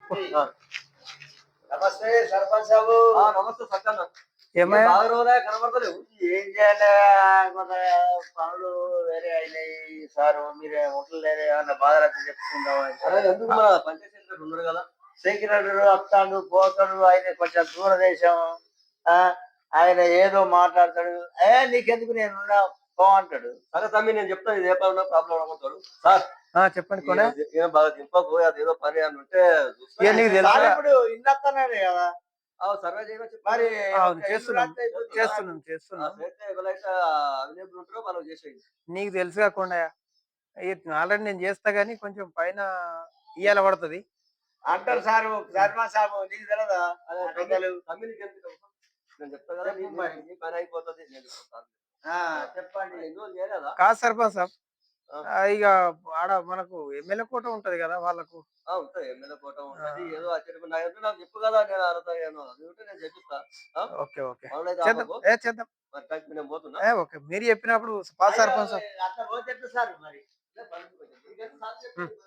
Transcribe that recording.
ఆ, నమస్తే సర్పంచ్ సాబు. నమస్తే సత్యన్న. ఏమయ్యా? బాగా రోజులే కనబడతలేవు. ఏం చేయాలి? కొంత పనులు వేరే అయినాయి సారు. మీరు ఉంటలేరు, ఏమన్నా బాధలు చెప్పుకుందాం అరే ఎందుకు మన పంచాయతీ సెక్రటరీ ఉన్నారు కదా. సెక్రటరీ వస్తాడు పోతాడు, ఆయన కొంచెం దూరదేశం. ఆ, ఆయన ఏదో మాట్లాడతాడు. నీకెందుకు నేను ఉన్నా పో అంటాడు. సరే తమ్మి నేను చెప్తాను, ఇది ఏ పని ప్రాబ్లం అనుకుంటారు సార్. చెప్పండి కొనే. ఏం బాగా దింపకు, అది ఏదో పని అని ఉంటే ఇక నీకు తెలుసా? సార్ ఇప్పుడు ఇన్నస్తున్నాడు కదా సర్వే చేయవచ్చు. మరి. అవును, ఒక చేస్తున్నాం ఇల్లు రాత్రి అయిపోతుంది కదా. చేస్తున్నాం. చేస్తే ఎవరైతే అవైలబుల్ ఉంటారో వాళ్ళు చేసేయండి. నీకు తెలుసు కాకుండా ఆల్రెడీ నేను చేస్తా గానీ కొంచెం పైన ఇయ్యాల పడుతుంది. అంటారు సారు ధర్మా సాబు, నీకు తెలియదా? అదే పెద్దలు. తమ్మి నీకు ఎందుకు తెలుసు? నేను చెప్తా కదా, నీ పని అయిపోతుంది. నేను చెప్తాను. చెప్పండి. ఎన్ని రోజులు చేయలేదా? కాదు సర్పంచ్ సాబ్, ఆ. ఇక ఆడ మనకు ఎమ్మెల్యే కోట ఉంటది కదా వాళ్ళకు. ఉంటది, ఎమ్మెల్యే కోట ఉంటది. ఏదో అచ్చడి నాకు చెప్పు కదా, నేను అడుగుతాను. అది ఉంటే నేను చెప్పిస్తా. ఓకే ఓకే పనులైతే చేద్దాం. ఆపకు. చేద్దాం. మరి టైంకి నేను పోతున్నా. ఓకే, మీరు చెప్పినప్పుడు సర్పంచ్ సాబ్. అట్లా పోతే సార్ మరి. ఉమ్.